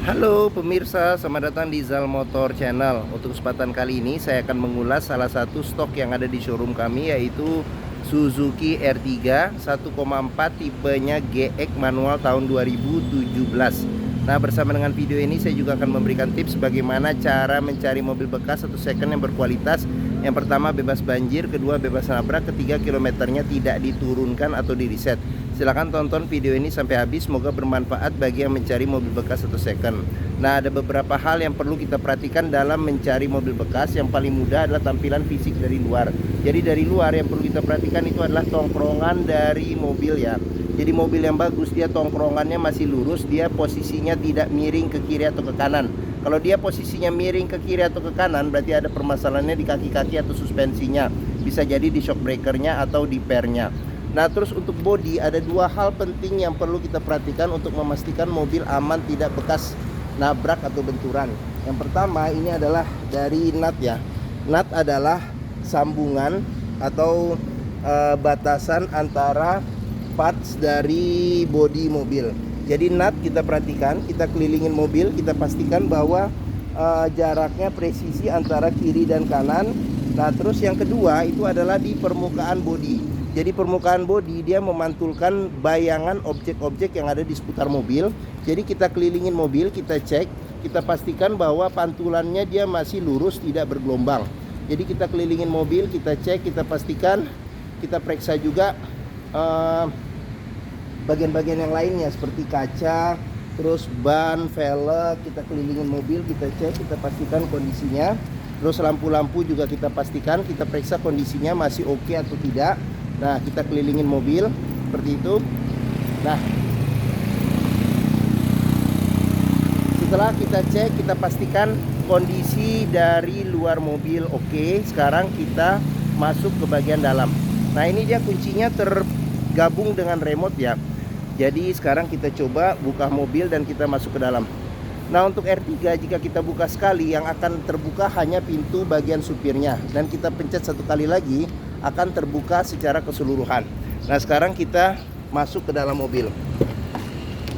Halo pemirsa, selamat datang di Zal Motor Channel. Untuk kesempatan kali ini saya akan mengulas salah satu stok yang ada di showroom kami, yaitu Suzuki R3 1,4 tipenya GX manual tahun 2017. Nah, bersama dengan video ini saya juga akan memberikan tips bagaimana cara mencari mobil bekas atau second yang berkualitas. Yang pertama, bebas banjir, kedua bebas nabrak, ketiga kilometernya tidak diturunkan atau di reset. Silahkan tonton video ini sampai habis, semoga bermanfaat bagi yang mencari mobil bekas atau second. Nah, ada beberapa hal yang perlu kita perhatikan dalam mencari mobil bekas. Yang paling mudah adalah tampilan fisik dari luar. Jadi dari luar yang perlu kita perhatikan itu adalah tongkrongan dari mobil ya. Jadi mobil yang bagus, dia tongkrongannya masih lurus, dia posisinya tidak miring ke kiri atau ke kanan. Kalau dia posisinya miring ke kiri atau ke kanan, berarti ada permasalahannya di kaki-kaki atau suspensinya. Bisa jadi di shock breakernya atau di pernya. Nah, terus untuk bodi ada dua hal penting yang perlu kita perhatikan untuk memastikan mobil aman tidak bekas nabrak atau benturan. Yang pertama ini adalah dari nut ya. Nut adalah sambungan atau batasan antara parts dari bodi mobil. Jadi nut kita perhatikan, kita kelilingin mobil, kita pastikan bahwa jaraknya presisi antara kiri dan kanan. Nah, terus yang kedua itu adalah di permukaan bodi. Jadi permukaan bodi dia memantulkan bayangan objek-objek yang ada di seputar mobil. Jadi kita kelilingin mobil, kita cek, kita pastikan bahwa pantulannya dia masih lurus, tidak bergelombang. Jadi kita kelilingin mobil, kita cek, kita pastikan, kita periksa juga bagian-bagian yang lainnya seperti kaca, terus ban, velg. Kita kelilingin mobil, kita cek, kita pastikan kondisinya. Terus lampu-lampu juga kita pastikan, kita periksa kondisinya masih oke atau tidak. Nah, kita kelilingin mobil seperti itu. Nah, setelah kita cek, kita pastikan kondisi dari luar mobil oke. Sekarang kita masuk ke bagian dalam. Nah, ini dia kuncinya tergabung dengan remote ya. Jadi sekarang kita coba buka mobil dan kita masuk ke dalam. Nah, untuk R3 jika kita buka sekali, yang akan terbuka hanya pintu bagian supirnya. Dan kita pencet satu kali lagi, akan terbuka secara keseluruhan. Nah, sekarang kita masuk ke dalam mobil.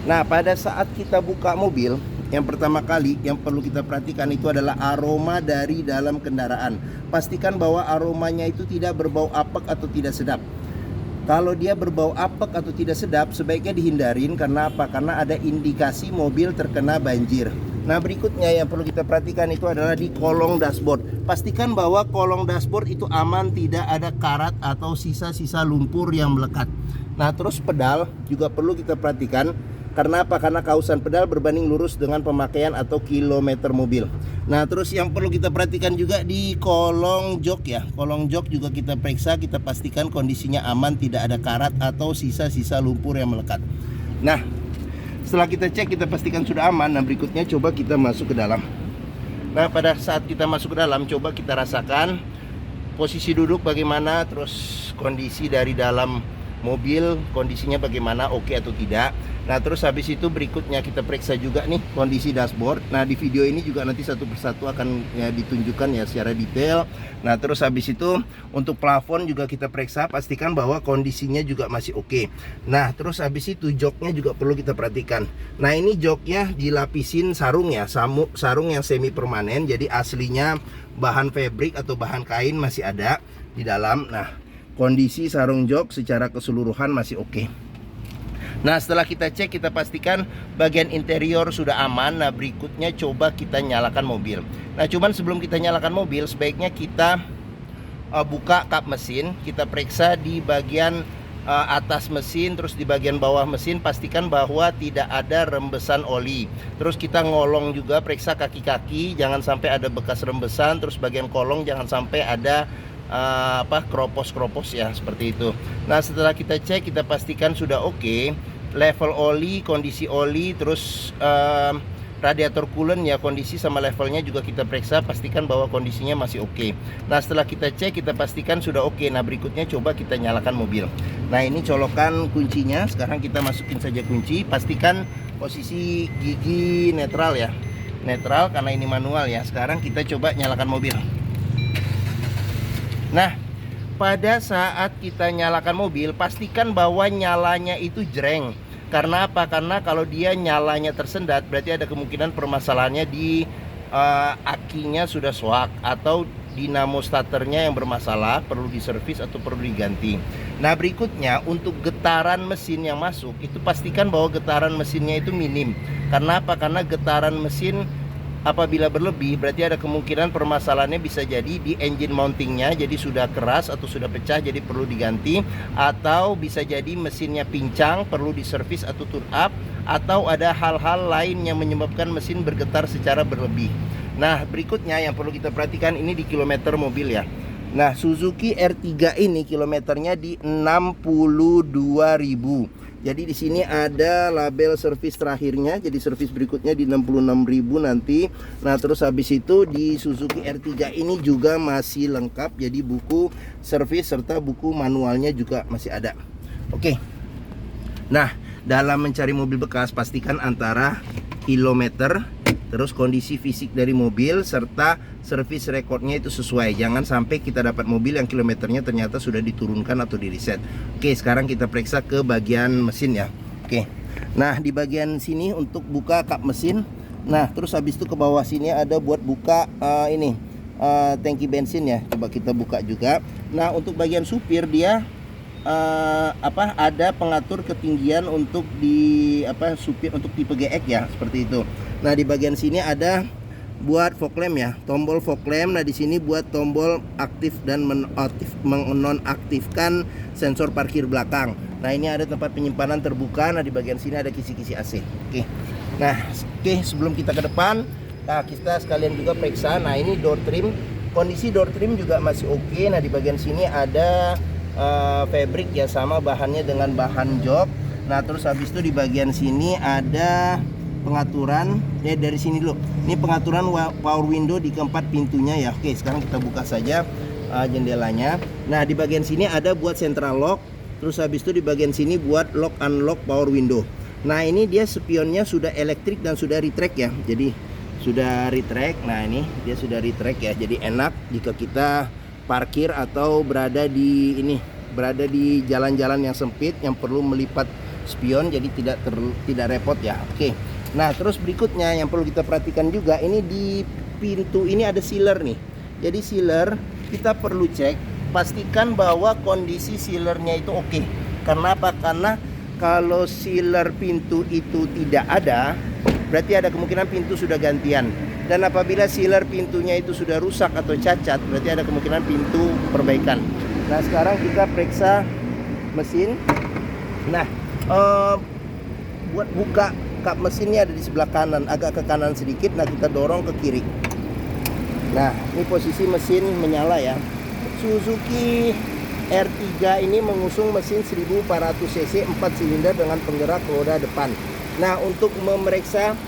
Nah, pada saat kita buka mobil, yang pertama kali yang perlu kita perhatikan itu adalah aroma dari dalam kendaraan. Pastikan bahwa aromanya itu tidak berbau apek atau tidak sedap. Kalau dia berbau apek atau tidak sedap, sebaiknya dihindarin. Karena apa? Karena ada indikasi mobil terkena banjir. Nah, berikutnya yang perlu kita perhatikan itu adalah di kolong dashboard. Pastikan bahwa kolong dashboard itu aman, tidak ada karat atau sisa-sisa lumpur yang melekat. Nah, terus pedal juga perlu kita perhatikan. Karena apa? Karena kausan pedal berbanding lurus dengan pemakaian atau kilometer mobil. Nah, terus yang perlu kita perhatikan juga di kolong jok ya. Kolong jok juga kita periksa, kita pastikan kondisinya aman, tidak ada karat atau sisa-sisa lumpur yang melekat. Nah, setelah kita cek, kita pastikan sudah aman. Nah, berikutnya coba kita masuk ke dalam. Nah, pada saat kita masuk ke dalam, coba kita rasakan posisi duduk bagaimana, terus kondisi dari dalam mobil, kondisinya bagaimana, oke atau tidak. Nah, terus habis itu berikutnya kita periksa juga nih kondisi dashboard. Nah, di video ini juga nanti satu persatu akan ya, ditunjukkan ya secara detail. Nah, terus habis itu untuk plafon juga kita periksa, pastikan bahwa kondisinya juga masih oke. Nah, terus habis itu joknya juga perlu kita perhatikan. Nah, ini joknya dilapisin sarung ya, sarung yang semi permanen. Jadi aslinya bahan fabric atau bahan kain masih ada di dalam. Nah, kondisi sarung jok secara keseluruhan masih oke. Nah, setelah kita cek, kita pastikan bagian interior sudah aman. Nah, berikutnya coba kita nyalakan mobil. Nah, cuman sebelum kita nyalakan mobil, sebaiknya kita buka kap mesin. Kita periksa di bagian atas mesin, terus di bagian bawah mesin. Pastikan bahwa tidak ada rembesan oli. Terus kita ngolong juga, periksa kaki-kaki, jangan sampai ada bekas rembesan. Terus bagian kolong jangan sampai ada kropos-kropos ya, seperti itu. Nah, setelah kita cek, kita pastikan sudah oke. Level oli, kondisi oli, terus radiator coolant ya, kondisi sama levelnya juga kita periksa, pastikan bahwa kondisinya masih oke. Nah, setelah kita cek, kita pastikan sudah oke. Nah, berikutnya coba kita nyalakan mobil. Nah, ini colokan kuncinya. Sekarang kita masukin saja kunci. Pastikan posisi gigi netral ya, netral karena ini manual ya. Sekarang kita coba nyalakan mobil. Nah, pada saat kita nyalakan mobil, pastikan bahwa nyalanya itu jreng. Karena apa? Karena kalau dia nyalanya tersendat, berarti ada kemungkinan permasalahannya di akinya sudah soak atau dinamo starternya yang bermasalah, perlu diservis atau perlu diganti. Nah, berikutnya untuk getaran mesin yang masuk, itu pastikan bahwa getaran mesinnya itu minim. Karena apa? Karena getaran mesin apabila berlebih, berarti ada kemungkinan permasalahannya bisa jadi di engine mountingnya, jadi sudah keras atau sudah pecah, jadi perlu diganti. Atau bisa jadi mesinnya pincang, perlu diservis atau tune up. Atau ada hal-hal lain yang menyebabkan mesin bergetar secara berlebih. Nah, berikutnya yang perlu kita perhatikan ini di kilometer mobil ya. Nah, Suzuki R3 ini kilometernya di 62.000. Jadi di sini ada label servis terakhirnya. Jadi servis berikutnya di 66.000 nanti. Nah, terus habis itu di Suzuki R3 ini juga masih lengkap. Jadi buku servis serta buku manualnya juga masih ada. Oke. Nah, dalam mencari mobil bekas pastikan antara kilometer, terus kondisi fisik dari mobil, serta servis rekodnya itu sesuai. Jangan sampai kita dapat mobil yang kilometernya ternyata sudah diturunkan atau di reset. Oke, sekarang kita periksa ke bagian mesin ya. Oke. Nah, di bagian sini untuk buka kap mesin. Nah, terus habis itu ke bawah sini ada buat buka tangki bensin ya. Coba kita buka juga. Nah, untuk bagian supir dia ada pengatur ketinggian untuk di supir untuk tipe GX ya, seperti itu. Nah, di bagian sini ada buat fog lamp ya, tombol fog lamp. Nah, di sini buat tombol aktif dan menonaktifkan sensor parkir belakang. Nah, ini ada tempat penyimpanan terbuka. Nah, di bagian sini ada kisi-kisi AC. Oke. Nah, sebelum kita ke depan, nah kita sekalian juga periksa. Nah, ini door trim. Kondisi door trim juga masih oke. Nah, di bagian sini ada fabric ya, sama bahannya dengan bahan jok. Nah, terus habis itu di bagian sini ada pengaturan dari sini dulu. Ini pengaturan power window di keempat pintunya ya. Oke, sekarang kita buka saja jendelanya. Nah, di bagian sini ada buat central lock. Terus habis itu di bagian sini buat lock unlock power window. Nah, ini dia spionnya sudah elektrik dan sudah retract ya. Jadi sudah retract. Nah, ini dia sudah retract ya. Jadi enak jika kita parkir atau berada di jalan-jalan yang sempit yang perlu melipat spion, jadi tidak repot ya. Oke. Nah, terus berikutnya yang perlu kita perhatikan juga, ini di pintu ini ada sealer nih. Jadi sealer kita perlu cek, pastikan bahwa kondisi sealernya itu oke. Karena apa? Karena kalau sealer pintu itu tidak ada, berarti ada kemungkinan pintu sudah gantian. Dan apabila sealer pintunya itu sudah rusak atau cacat, berarti ada kemungkinan pintu perbaikan. Nah, sekarang kita periksa mesin. Nah, buat buka kap mesinnya ada di sebelah kanan, agak ke kanan sedikit. Nah, kita dorong ke kiri. Nah, ini posisi mesin menyala ya. Suzuki R3 ini mengusung mesin 1400 cc 4 silinder dengan penggerak roda depan. Nah, untuk memeriksa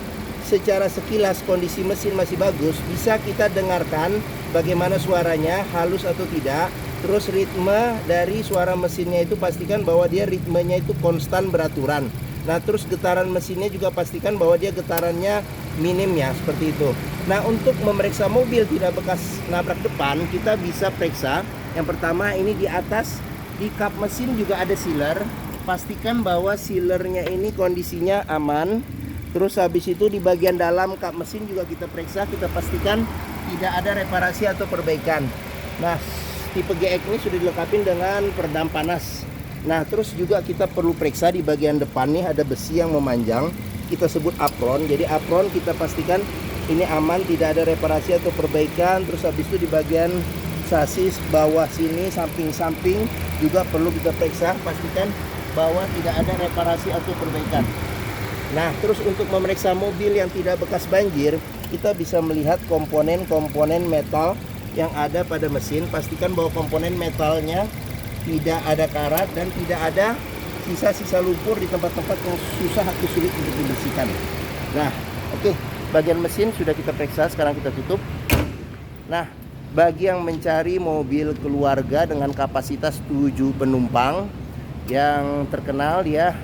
secara sekilas kondisi mesin masih bagus, bisa kita dengarkan bagaimana suaranya, halus atau tidak. Terus ritme dari suara mesinnya itu pastikan bahwa dia ritmenya itu konstan beraturan. Nah, terus getaran mesinnya juga pastikan bahwa dia getarannya minim ya, seperti itu. Nah, untuk memeriksa mobil tidak bekas nabrak depan, kita bisa periksa. Yang pertama, ini di atas di kap mesin juga ada sealer. Pastikan bahwa sealernya ini kondisinya aman. Terus habis itu di bagian dalam kap mesin juga kita periksa, kita pastikan tidak ada reparasi atau perbaikan. Nah, tipe GX ini sudah dilengkapi dengan peredam panas. Nah, terus juga kita perlu periksa di bagian depan nih ada besi yang memanjang, kita sebut apron. Jadi apron kita pastikan ini aman, tidak ada reparasi atau perbaikan. Terus habis itu di bagian sasis bawah sini, samping-samping juga perlu kita periksa, pastikan bahwa tidak ada reparasi atau perbaikan. Nah, terus untuk memeriksa mobil yang tidak bekas banjir, kita bisa melihat komponen-komponen metal yang ada pada mesin. Pastikan bahwa komponen metalnya tidak ada karat dan tidak ada sisa-sisa lumpur di tempat-tempat yang susah atau sulit untuk dibersihkan. Nah, oke, bagian mesin sudah kita periksa, sekarang kita tutup. Nah, bagi yang mencari mobil keluarga dengan kapasitas 7 penumpang yang terkenal dia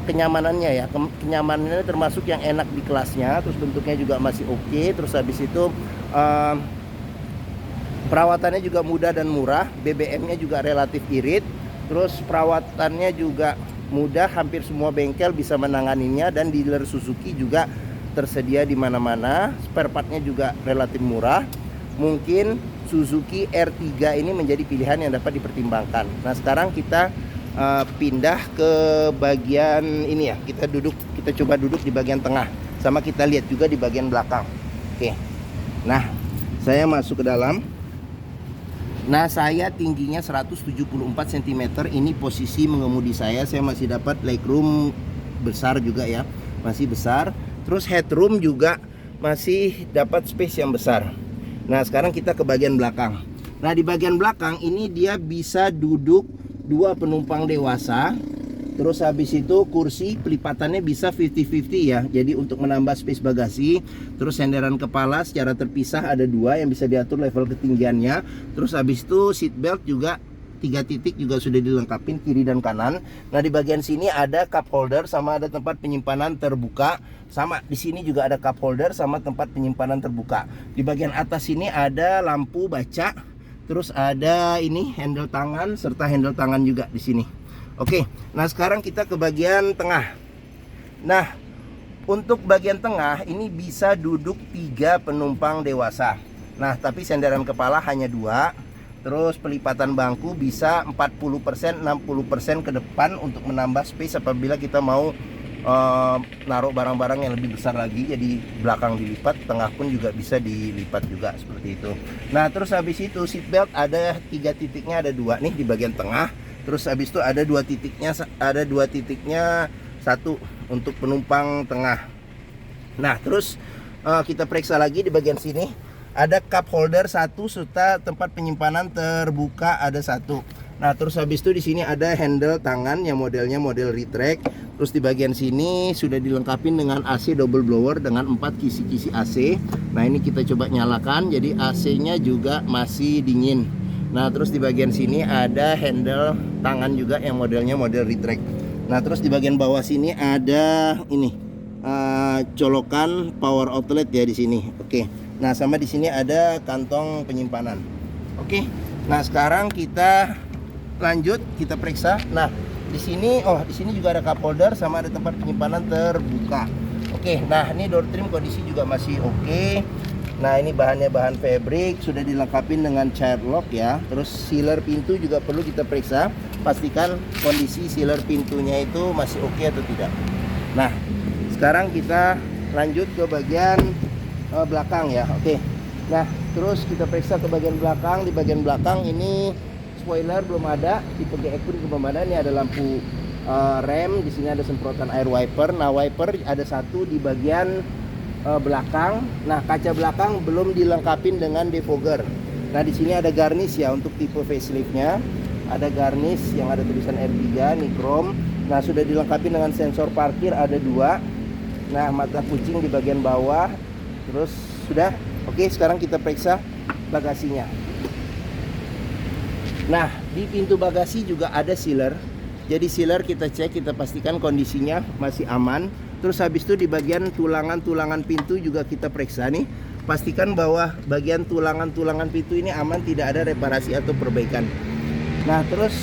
kenyamanannya ya, kenyamanannya termasuk yang enak di kelasnya, terus bentuknya juga masih oke. Terus habis itu perawatannya juga mudah dan murah, BBM-nya juga relatif irit, terus perawatannya juga mudah, hampir semua bengkel bisa menanganinya, dan dealer Suzuki juga tersedia di mana-mana. Spare partnya juga relatif murah. Mungkin Suzuki R3 ini menjadi pilihan yang dapat dipertimbangkan. Nah, sekarang kita pindah ke bagian ini ya. Kita coba duduk di bagian tengah, sama kita lihat juga di bagian belakang. Oke. Nah, saya masuk ke dalam. Nah, saya tingginya 174 cm. Ini posisi mengemudi saya. Saya masih dapat legroom besar juga ya. Masih besar. Terus headroom juga masih dapat space yang besar. Nah, sekarang kita ke bagian belakang. Nah, di bagian belakang ini dia bisa duduk 2 penumpang dewasa. Terus habis itu kursi pelipatannya bisa 50-50 ya. Jadi untuk menambah space bagasi. Terus senderan kepala secara terpisah ada 2 yang bisa diatur level ketinggiannya. Terus habis itu seat belt juga 3 titik juga sudah dilengkapi kiri dan kanan. Nah, di bagian sini ada cup holder sama ada tempat penyimpanan terbuka. Sama di sini juga ada cup holder sama tempat penyimpanan terbuka. Di bagian atas sini ada lampu baca. Terus ada ini handle tangan serta handle tangan juga di sini. Oke, nah sekarang kita ke bagian tengah. Nah, untuk bagian tengah ini bisa duduk 3 penumpang dewasa. Nah, tapi senderan kepala hanya 2. Terus pelipatan bangku bisa 40%, 60% ke depan untuk menambah space apabila kita mau naruh barang-barang yang lebih besar lagi. Jadi belakang dilipat, tengah pun juga bisa dilipat juga seperti itu. Nah, terus habis itu seat belt ada 3 titiknya, ada 2 nih di bagian tengah. Terus habis itu ada 2 titiknya, 1 untuk penumpang tengah. Nah, terus kita periksa lagi di bagian sini ada cup holder 1 serta tempat penyimpanan terbuka ada 1. Nah, terus habis itu di sini ada handle tangan yang modelnya model retract. Terus di bagian sini sudah dilengkapi dengan AC double blower dengan 4 kisi-kisi AC. Nah, ini kita coba nyalakan, jadi AC-nya juga masih dingin. Nah, terus di bagian sini ada handle tangan juga yang modelnya model retract. Nah, terus di bagian bawah sini ada ini colokan power outlet ya di sini. Oke. Nah, sama di sini ada kantong penyimpanan. Oke. Nah, sekarang kita lanjut, kita periksa. Nah, di sini juga ada cup holder sama ada tempat penyimpanan terbuka. Oke. Nah, ini door trim kondisi juga masih oke. Nah, ini bahannya bahan fabric, sudah dilengkapi dengan child lock ya. Terus sealer pintu juga perlu kita periksa, pastikan kondisi sealer pintunya itu masih oke atau tidak. Nah, sekarang kita lanjut ke bagian belakang ya. Oke. Nah, terus kita periksa ke bagian belakang. Di bagian belakang ini spoiler belum ada, tipe GX pun belum ada. Ini ada lampu rem, di sini ada semprotan air wiper. Nah, wiper ada 1 di bagian belakang. Nah, kaca belakang belum dilengkapi dengan defogger. Nah, di sini ada garnish ya untuk tipe faceliftnya. Ada garnish yang ada tulisan R3 nih chrome. Nah, sudah dilengkapi dengan sensor parkir ada 2. Nah, mata kucing di bagian bawah. Terus sudah. Oke, sekarang kita periksa bagasinya. Nah, di pintu bagasi juga ada sealer. Jadi sealer kita cek, kita pastikan kondisinya masih aman. Terus habis itu di bagian tulangan-tulangan pintu juga kita periksa nih. Pastikan bahwa bagian tulangan-tulangan pintu ini aman, tidak ada reparasi atau perbaikan. Nah, terus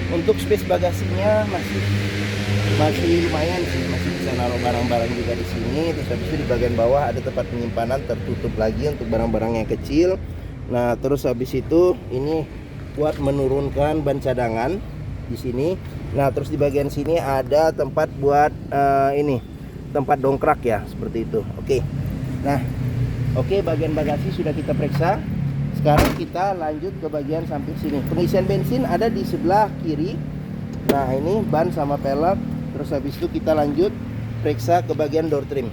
untuk space bagasinya masih lumayan sih, masih bisa naruh barang-barang juga di sini. Terus habis itu di bagian bawah ada tempat penyimpanan tertutup lagi untuk barang-barang yang kecil. Nah, terus habis itu ini buat menurunkan ban cadangan di sini. Nah, terus di bagian sini ada tempat buat tempat dongkrak ya, seperti itu. Oke. Nah, oke, bagian bagasi sudah kita periksa. Sekarang kita lanjut ke bagian samping sini. Pengisian bensin ada di sebelah kiri. Nah, ini ban sama pelek. Terus habis itu kita lanjut periksa ke bagian door trim.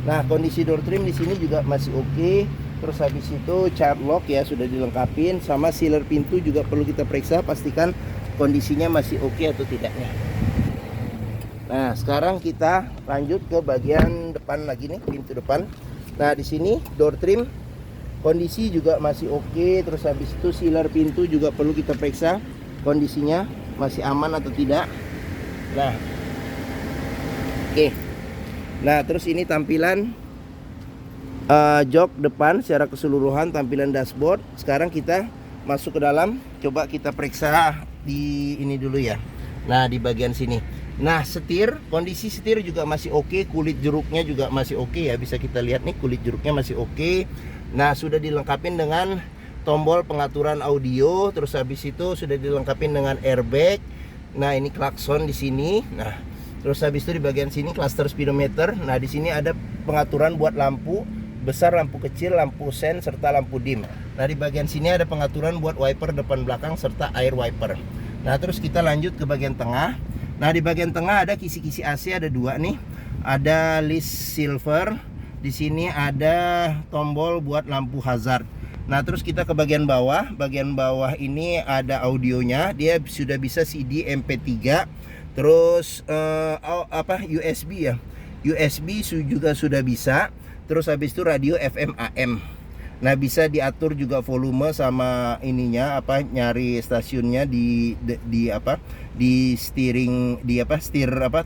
Nah, kondisi door trim di sini juga masih oke. Terus habis itu child lock ya sudah dilengkapin, sama sealer pintu juga perlu kita periksa, pastikan kondisinya masih oke atau tidaknya. Nah, sekarang kita lanjut ke bagian depan lagi nih, pintu depan. Nah, di sini door trim kondisi juga masih oke. Terus habis itu sealer pintu juga perlu kita periksa kondisinya masih aman atau tidak. Nah, oke. Nah, terus ini tampilan jok depan secara keseluruhan, tampilan dashboard. Sekarang kita masuk ke dalam, coba kita periksa di ini dulu ya. Nah, di bagian sini. Nah, kondisi setir juga masih oke, kulit jeruknya juga masih oke ya. Bisa kita lihat nih, kulit jeruknya masih oke. Nah, sudah dilengkapi dengan tombol pengaturan audio, terus habis itu sudah dilengkapi dengan airbag. Nah, ini klakson di sini. Nah, terus habis itu di bagian sini cluster speedometer. Nah, di sini ada pengaturan buat lampu besar, lampu kecil, lampu sen serta lampu dim. Nah, di bagian sini ada pengaturan buat wiper depan belakang serta air wiper. Nah, terus kita lanjut ke bagian tengah. Nah, di bagian tengah ada kisi-kisi AC, ada dua nih. Ada list silver. Di sini ada tombol buat lampu hazard. Nah, terus kita ke bagian bawah. Bagian bawah ini ada audionya. Dia sudah bisa CD, MP3. Terus USB ya. USB juga sudah bisa. Terus habis itu radio FM AM. Nah, bisa diatur juga volume sama ininya nyari stasiunnya di steering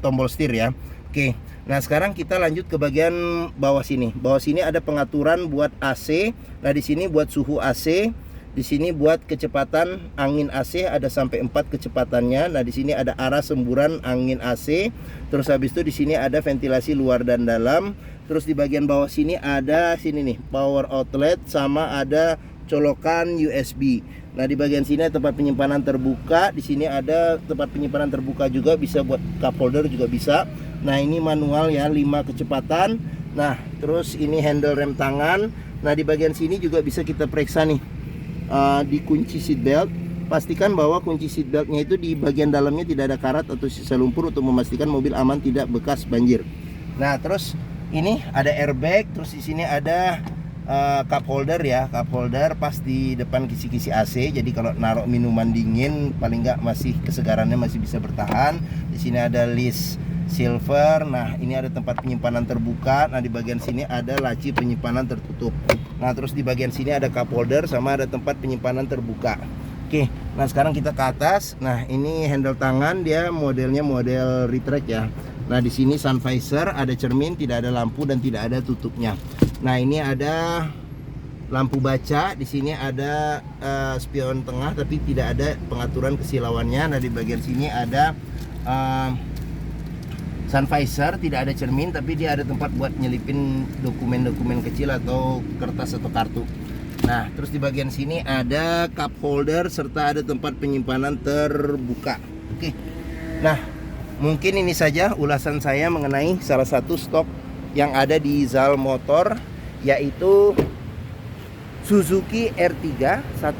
tombol setir ya. Oke. Nah, sekarang kita lanjut ke bagian bawah sini. Bawah sini ada pengaturan buat AC. Nah, di sini buat suhu AC. Di sini buat kecepatan angin AC, ada sampai 4 kecepatannya. Nah, di sini ada arah semburan angin AC. Terus habis itu di sini ada ventilasi luar dan dalam. Terus di bagian bawah sini ada nih power outlet sama ada colokan USB. Nah, di bagian sini ada tempat penyimpanan terbuka. Di sini ada tempat penyimpanan terbuka juga, bisa buat cup holder juga bisa. Nah, ini manual ya, 5 kecepatan. Nah, terus ini handle rem tangan. Nah, di bagian sini juga bisa kita periksa nih. Di kunci seat belt, pastikan bahwa kunci seat beltnya itu di bagian dalamnya tidak ada karat atau sisa lumpur untuk memastikan mobil aman tidak bekas banjir. Nah, terus ini ada airbag, terus di sini ada cup holder ya, cup holder pas di depan kisi-kisi AC. Jadi kalau naruh minuman dingin paling nggak masih kesegarannya masih bisa bertahan. Di sini ada list silver. Nah, ini ada tempat penyimpanan terbuka. Nah, di bagian sini ada laci penyimpanan tertutup. Nah, terus di bagian sini ada cup holder sama ada tempat penyimpanan terbuka. Oke, nah sekarang kita ke atas. Nah, ini handle tangan, dia modelnya model retract ya. Nah, di sini sun visor, ada cermin, tidak ada lampu dan tidak ada tutupnya. Nah, ini ada lampu baca. Di sini ada spion tengah tapi tidak ada pengaturan kesilauannya. Nah, di bagian sini ada sun visor, tidak ada cermin tapi dia ada tempat buat nyelipin dokumen-dokumen kecil atau kertas atau kartu. Nah, terus di bagian sini ada cup holder serta ada tempat penyimpanan terbuka. Oke. Nah, mungkin ini saja ulasan saya mengenai salah satu stok yang ada di Zal Motor, yaitu Suzuki R3 1,4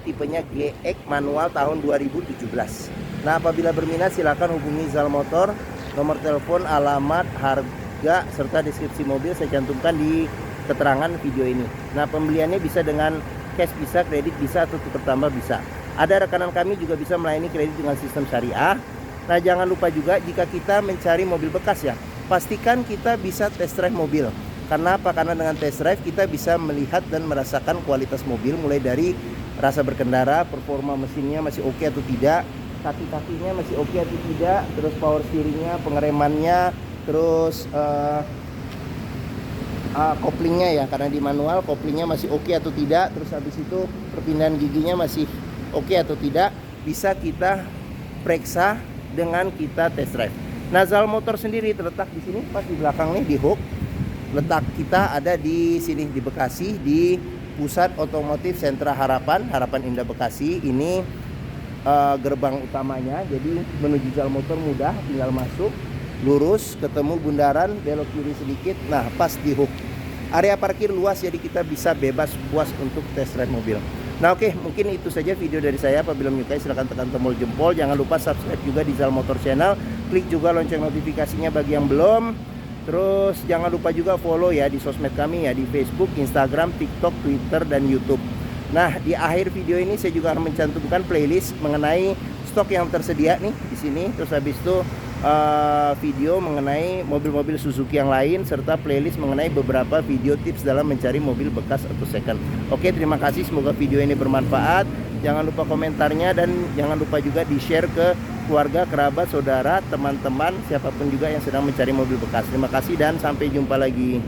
tipenya GX manual tahun 2017. Nah, apabila berminat silakan hubungi Zal Motor. Nomor telepon, alamat, harga, serta deskripsi mobil saya cantumkan di keterangan video ini. Nah, pembeliannya bisa dengan cash bisa, kredit bisa, atau tukar tambah bisa. Ada rekanan kami juga bisa melayani kredit dengan sistem syariah. Nah, jangan lupa juga jika kita mencari mobil bekas ya, pastikan kita bisa test drive mobil. Karena apa? Karena dengan test drive kita bisa melihat dan merasakan kualitas mobil, mulai dari rasa berkendara, performa mesinnya masih oke atau tidak, kaki-kakinya masih oke atau tidak, terus power steeringnya, pengeremannya, terus koplingnya ya, karena di manual koplingnya masih oke atau tidak, terus habis itu perpindahan giginya masih oke atau tidak, bisa kita periksa dengan kita test drive. Nah, Zal Motor sendiri terletak di sini pas di belakang nih, di hook. Letak kita ada di sini di Bekasi, di Pusat Otomotif Sentra Harapan Indah Bekasi. Ini gerbang utamanya, jadi menuju Zal Motor mudah, tinggal masuk, lurus, ketemu bundaran, belok kiri sedikit, nah pas di hook. Area parkir luas, jadi kita bisa bebas puas untuk test drive mobil. Nah, oke, mungkin itu saja video dari saya. Apabila menyukai silahkan tekan tombol jempol, jangan lupa subscribe juga di Zal Motor Channel, klik juga lonceng notifikasinya bagi yang belum. Terus jangan lupa juga follow ya di sosmed kami ya, di Facebook, Instagram, TikTok, Twitter, dan YouTube. Nah, di akhir video ini saya juga akan mencantumkan playlist mengenai stok yang tersedia nih di sini. Terus habis itu video mengenai mobil-mobil Suzuki yang lain, serta playlist mengenai beberapa video tips dalam mencari mobil bekas atau second. Oke, terima kasih, semoga video ini bermanfaat. Jangan lupa komentarnya dan jangan lupa juga di-share ke keluarga, kerabat, saudara, teman-teman, siapapun juga yang sedang mencari mobil bekas. Terima kasih dan sampai jumpa lagi.